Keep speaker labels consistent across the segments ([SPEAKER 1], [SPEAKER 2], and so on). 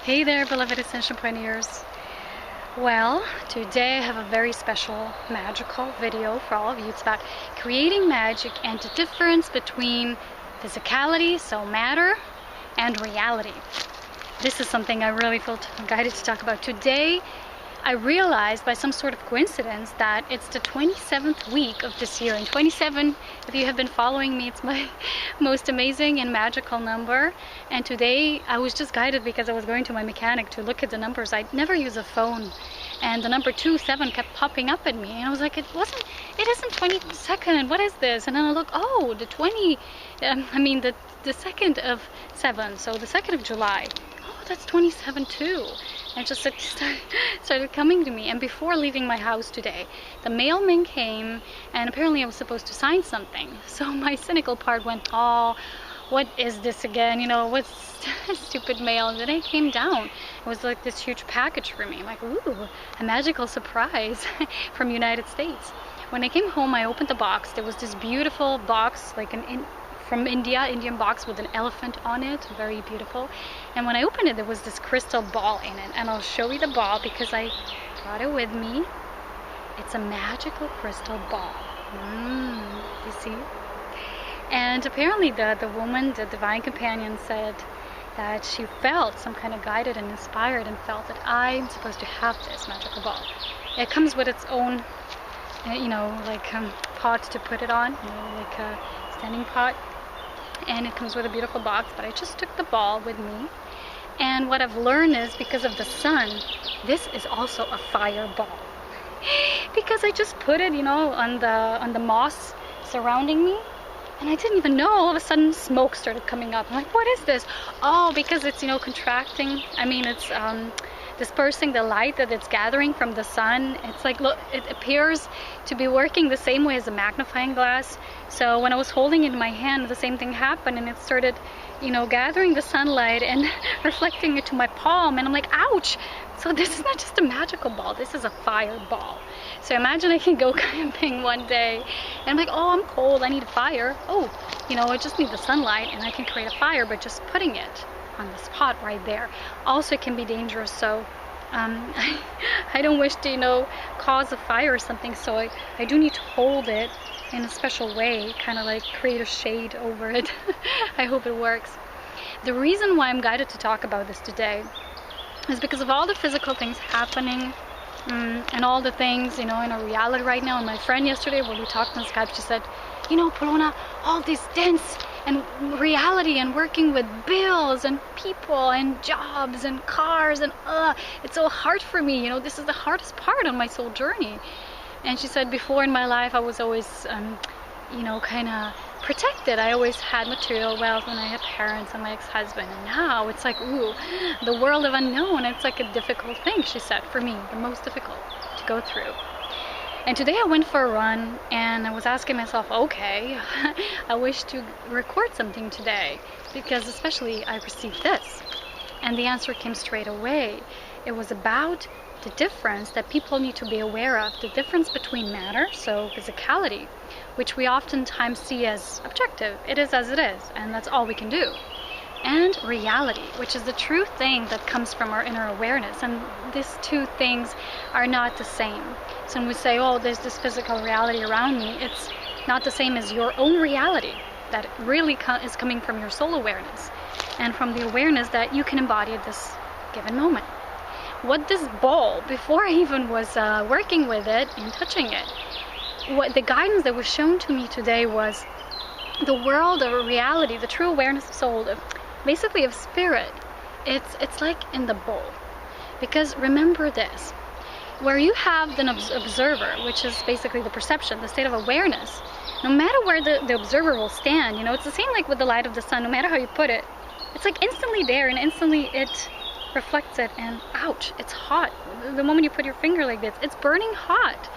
[SPEAKER 1] Hey there, beloved Ascension pioneers. Well, today I have a very special magical video for all of you. It's about creating magic and the difference between physicality, so matter, and reality. This is something I really felt guided to talk about today. I realized by some sort of coincidence that it's the 27th week of this year, and 27, if you have been following me, it's my most amazing and magical number. And today I was just guided because I was going to my mechanic to look at the numbers. I never use a phone, and the number 27 kept popping up at me, and I was like, it isn't 22nd, and what is this? And then I look, oh, the 2nd of 7, so the 2nd of July. Oh, that's 27 too. And just started coming to me. And before leaving my house today, the mailman came, and apparently I was supposed to sign something. So my cynical part went, oh, what is this again? You know, what's stupid mail? And then it came down. It was like this huge package for me. I'm like, ooh, a magical surprise from United States. When I came home, I opened the box. There was this beautiful box, like from Indian box with an elephant on it, very beautiful. And when I opened it, there was this crystal ball in it, and I'll show you the ball because I brought it with me. It's a magical crystal ball. You see? And apparently the woman, the divine companion, said that she felt some kind of guided and inspired and felt that I'm supposed to have this magical ball. It comes with its own, pot to put it on, like a standing pot. And it comes with a beautiful box, but I just took the ball with me. And what I've learned is, because of the sun, this is also a fireball. Because I just put it, on the moss surrounding me, and I didn't even know. All of a sudden, smoke started coming up. I'm like, what is this? Oh, because it's contracting. It's dispersing the light that it's gathering from the sun. It's like, look, it appears to be working the same way as a magnifying glass. So when I was holding it in my hand, the same thing happened, and it started, gathering the sunlight and reflecting it to my palm, and I'm like, ouch! So this is not just a magical ball, this is a fireball. So imagine I can go camping one day, and I'm like, oh, I'm cold, I need a fire. Oh, I just need the sunlight, and I can create a fire by just putting it on the spot right there. Also, it can be dangerous, so I don't wish to cause a fire or something, so I do need to hold it in a special way, kind of like create a shade over it. I hope it works. The reason why I'm guided to talk about this today is because of all the physical things happening, and all the things in our reality right now. And my friend yesterday, when we talked on Skype, she said, Polona, all this dance and reality and working with bills and people and jobs and cars, and it's so hard for me. This is the hardest part on my soul journey. And she said, before in my life I was always kind of protected. I always had material wealth when I had parents and my ex-husband, and now it's like, ooh, the world of unknown. It's like a difficult thing, she said, for me, the most difficult to go through. And today I went for a run, and I was asking myself, okay, I wish to record something today, because especially I received this. And the answer came straight away. It was about the difference that people need to be aware of, the difference between matter, so physicality, which we oftentimes see as objective. It is as it is, and that's all we can do. And reality, which is the true thing that comes from our inner awareness. And these two things are not the same. So when we say, oh, there's this physical reality around me, it's not the same as your own reality that really is coming from your soul awareness, and from the awareness that you can embody at this given moment. What this ball, before I even was working with it and touching it, what the guidance that was shown to me today was the world of reality, the true awareness of soul, basically of spirit. It's like in the bowl. Because remember this, where you have the observer, which is basically the perception, the state of awareness, no matter where the observer will stand, it's the same like with the light of the sun, no matter how you put it, it's like instantly there, and instantly it reflects it, and ouch, it's hot. The moment you put your finger like this, it's burning hot.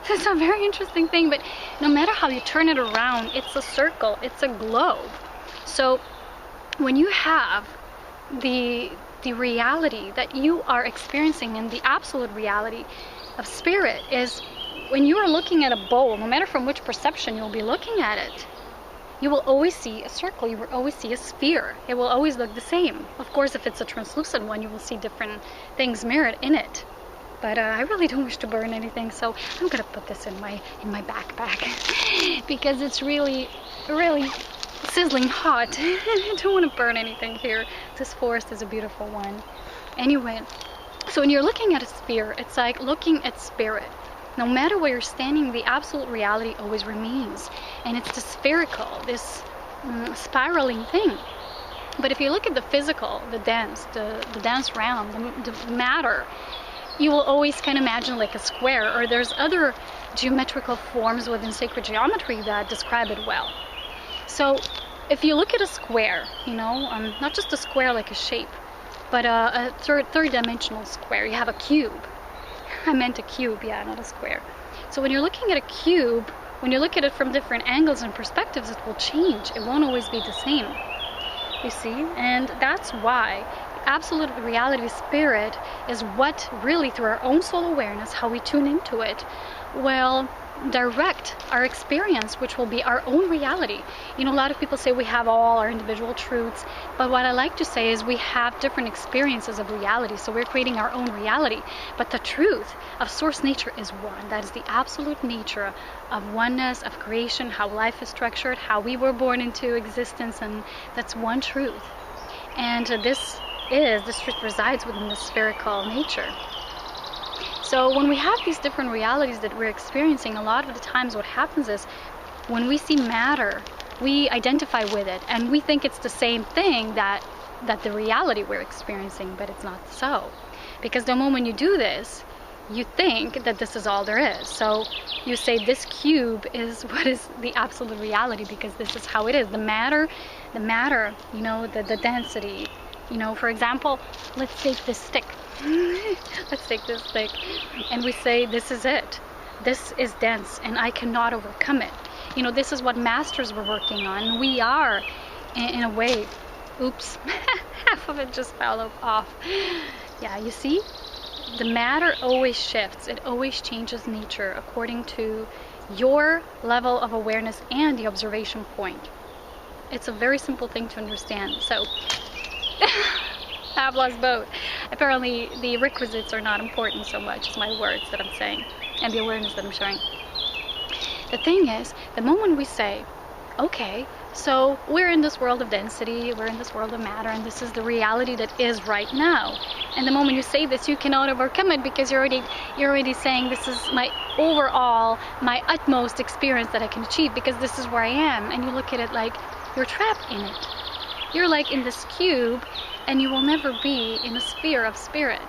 [SPEAKER 1] That's a very interesting thing, but no matter how you turn it around, it's a circle, it's a globe. So when you have the reality that you are experiencing, and the absolute reality of spirit is when you are looking at a bowl, no matter from which perception you'll be looking at it, you will always see a circle, you will always see a sphere. It will always look the same. Of course, if it's a translucent one, you will see different things mirrored in it. But I really don't wish to burn anything, so I'm gonna put this in my backpack because it's really sizzling hot. I don't want to burn anything here. This forest is a beautiful one. Anyway, so when you're looking at a sphere, it's like looking at spirit. No matter where you're standing, the absolute reality always remains, and it's the spherical, this spiraling thing. But if you look at the physical, the dense realm, the matter, you will always kind of imagine like a square, or there's other geometrical forms within sacred geometry that describe it well. So if you look at a square, you know, not just a square like a shape, but a third dimensional square, you have a cube. I meant a cube, yeah, not a square. So when you're looking at a cube, when you look at it from different angles and perspectives, it will change. It won't always be the same, you see? And that's why absolute reality spirit is what really, through our own soul awareness, how we tune into it, will direct our experience, which will be our own reality. You know, a lot of people say we have all our individual truths, but what I like to say is we have different experiences of reality, so we're creating our own reality. But the truth of source nature is one. That is the absolute nature of oneness, of creation, how life is structured, how we were born into existence, and that's one truth. And this truth resides within the spherical nature. So when we have these different realities that we're experiencing, a lot of the times what happens is when we see matter, we identify with it and we think it's the same thing that the reality we're experiencing, but it's not so. Because the moment you do this, you think that this is all there is. So you say this cube is what is the absolute reality because this is how it is. The matter, you know, the density. You know, for example, let's take this stick. Let's take this stick and we say this is it. This is dense and I cannot overcome it. You know, this is what masters were working on. We are, in a way, oops, half of it just fell off. Yeah, you see? The matter always shifts. It always changes nature according to your level of awareness and the observation point. It's a very simple thing to understand. So, I've lost both. Apparently, the requisites are not important so much as my words that I'm saying and the awareness that I'm showing. The thing is, the moment we say, okay, so we're in this world of density, we're in this world of matter, and this is the reality that is right now. And the moment you say this, you cannot overcome it because you're already saying this is my overall, my utmost experience that I can achieve because this is where I am. And you look at it like you're trapped in it. You're like in this cube and you will never be in a sphere of spirit.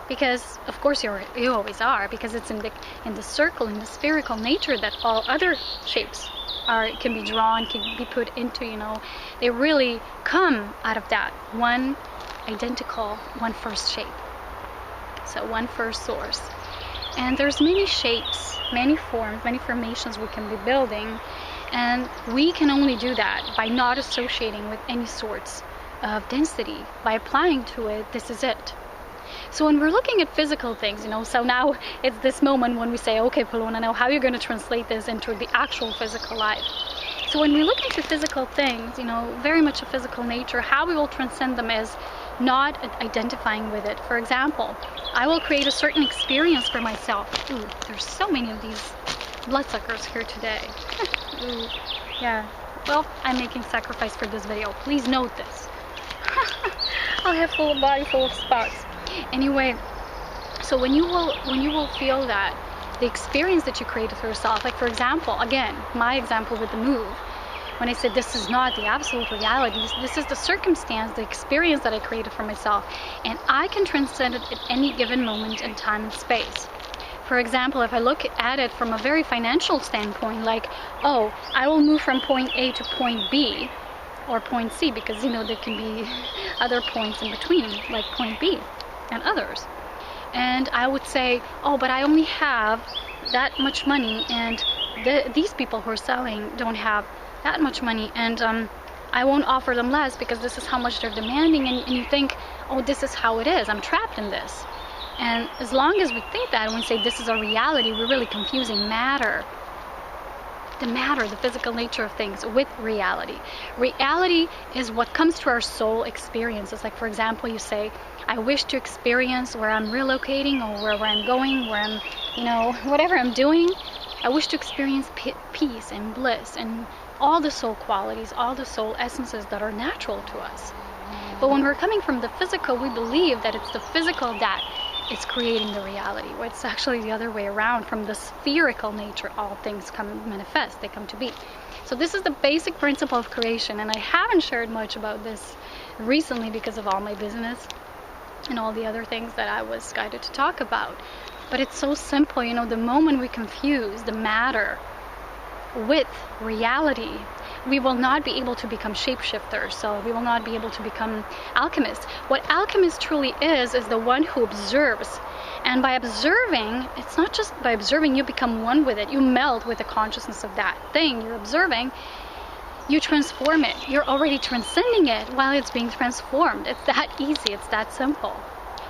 [SPEAKER 1] Because of course you always are, because it's in the circle, in the spherical nature that all other shapes can be drawn, can be put into, you know. They really come out of that one identical, one first shape. So one first source. And there's many shapes, many forms, many formations we can be building. And we can only do that by not associating with any sorts of density. By applying to it, this is it. So when we're looking at physical things, you know, so now it's this moment when we say, okay, Paluna, now how are you going to translate this into the actual physical life? So when we look into physical things, you know, very much a physical nature, how we will transcend them is not identifying with it. For example, I will create a certain experience for myself. Ooh, there's so many of these bloodsuckers here today. Ooh, yeah. Well, I'm making sacrifice for this video. Please note this. I'll have a body full of spots. Anyway, so when you will feel that the experience that you created for yourself, like for example, again, my example with the move, when I said this is not the absolute reality, this is the circumstance, the experience that I created for myself, and I can transcend it at any given moment in time and space. For example, if I look at it from a very financial standpoint, like, oh, I will move from point A to point B, or point C, because, you know, there can be other points in between, like point B and others. And I would say, oh, but I only have that much money, and these people who are selling don't have that much money, and I won't offer them less because this is how much they're demanding, and you think, oh, this is how it is, I'm trapped in this. And as long as we think that, and we say this is a reality, we're really confusing matter the matter, the physical nature of things, with reality. Reality is what comes to our soul experiences. Like, for example, you say, I wish to experience where I'm relocating, or where I'm going, where I'm, whatever I'm doing. I wish to experience peace and bliss and all the soul qualities, all the soul essences that are natural to us. But when we're coming from the physical, we believe that it's the physical that is creating the reality. Well, it's actually the other way around. From the spherical nature, all things come manifest, they come to be. So this is the basic principle of creation, and I haven't shared much about this recently because of all my business and all the other things that I was guided to talk about. But it's so simple, the moment we confuse the matter with reality, we will not be able to become shapeshifters, so we will not be able to become alchemists. What alchemist truly is the one who observes. And by observing, it's not just by observing, you become one with it. You melt with the consciousness of that thing you're observing. You transform it. You're already transcending it while it's being transformed. It's that easy. It's that simple.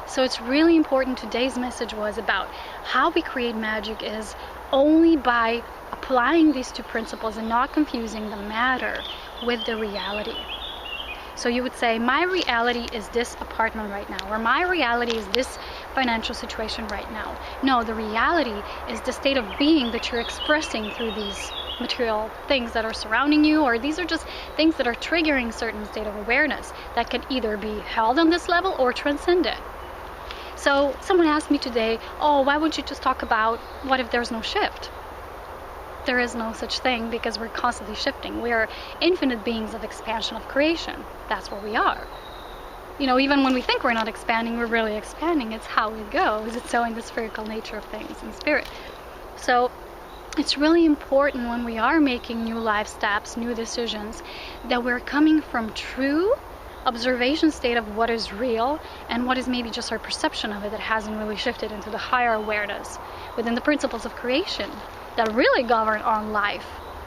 [SPEAKER 1] So it's really important. Today's message was about how we create magic is only by applying these two principles and not confusing the matter with the reality. So you would say, my reality is this apartment right now, or my reality is this financial situation right now. No, the reality is the state of being that you're expressing through these material things that are surrounding you, or these are just things that are triggering a certain state of awareness that can either be held on this level or transcended. So someone asked me today, why wouldn't you just talk about what if there's no shift? There is no such thing, because we're constantly shifting. We are infinite beings of expansion, of creation. That's what we are. Even when we think we're not expanding, we're really expanding. It's how it goes. It's so in the spherical nature of things in spirit. So it's really important when we are making new life steps, new decisions, that we're coming from true observation state of what is real and what is maybe just our perception of it that hasn't really shifted into the higher awareness within the principles of creation that really govern our life,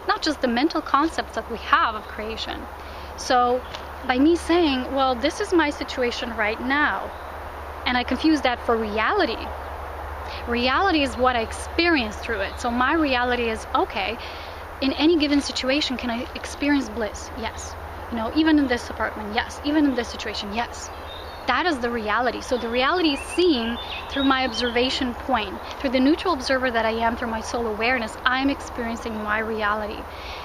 [SPEAKER 1] not just the mental concepts that we have of creation. So by me saying, well, this is my situation right now, and I confuse that for reality. Reality is what I experience through it. So my reality is, okay, in any given situation, can I experience bliss? Yes. Even in this apartment, yes. Even in this situation, yes. That is the reality. So the reality is seen through my observation point, through the neutral observer that I am, through my soul awareness. I'm experiencing my reality,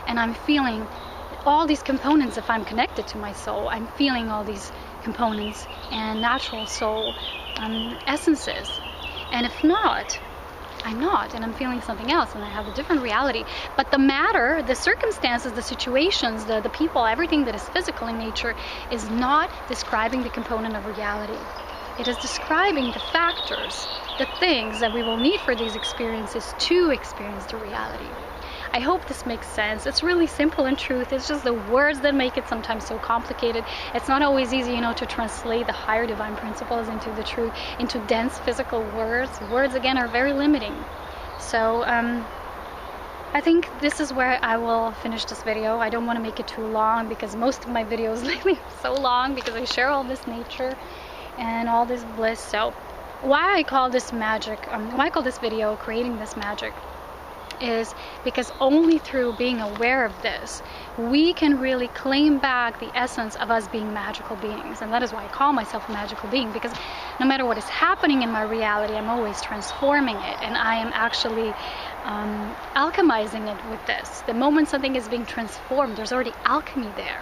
[SPEAKER 1] and I'm feeling all these components. If I'm connected to my soul, I'm feeling all these components and natural soul essences. And if not, I'm not, and I'm feeling something else, and I have a different reality. But the matter, the circumstances, the situations, the people, everything that is physical in nature is not describing the component of reality. It is describing the factors, the things that we will need for these experiences to experience the reality. I hope this makes sense. It's really simple in truth. It's just the words that make it sometimes so complicated. It's not always easy, to translate the higher divine principles into the truth, into dense physical words. Words, again, are very limiting. So I think this is where I will finish this video. I don't want to make it too long, because most of my videos lately are so long, because I share all this nature and all this bliss. So why I call this magic, why I call this video Creating This Magic, is because only through being aware of this, we can really claim back the essence of us being magical beings. And that is why I call myself a magical being, because no matter what is happening in my reality, I'm always transforming it, and I am actually alchemizing it with this. The moment something is being transformed, there's already alchemy there.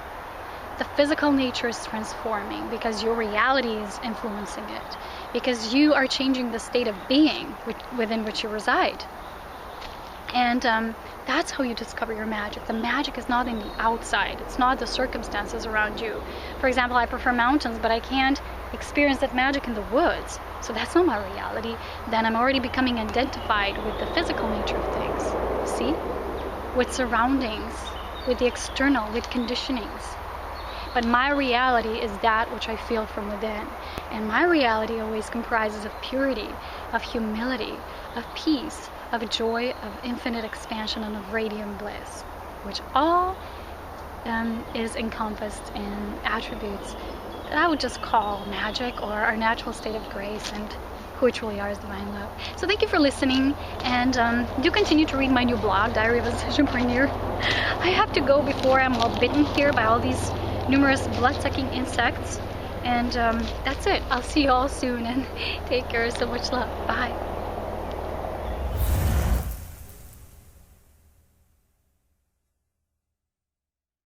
[SPEAKER 1] The physical nature is transforming because your reality is influencing it, because you are changing the state of being within which you reside. And that's how you discover your magic. The magic is not in the outside. It's not the circumstances around you. For example, I prefer mountains, but I can't experience that magic in the woods. So that's not my reality. Then I'm already becoming identified with the physical nature of things. See? With surroundings, with the external, with conditionings. But my reality is that which I feel from within. And my reality always comprises of purity, of humility, of peace, of joy, of infinite expansion, and of radiant bliss, which all is encompassed in attributes that I would just call magic, or our natural state of grace. And who we truly are as divine love. So thank you for listening, and do continue to read my new blog, Diary of a Ascension Pioneer. I have to go before I'm all bitten here by all these numerous blood-sucking insects. And that's it. I'll see you all soon, and take care. So much love. Bye.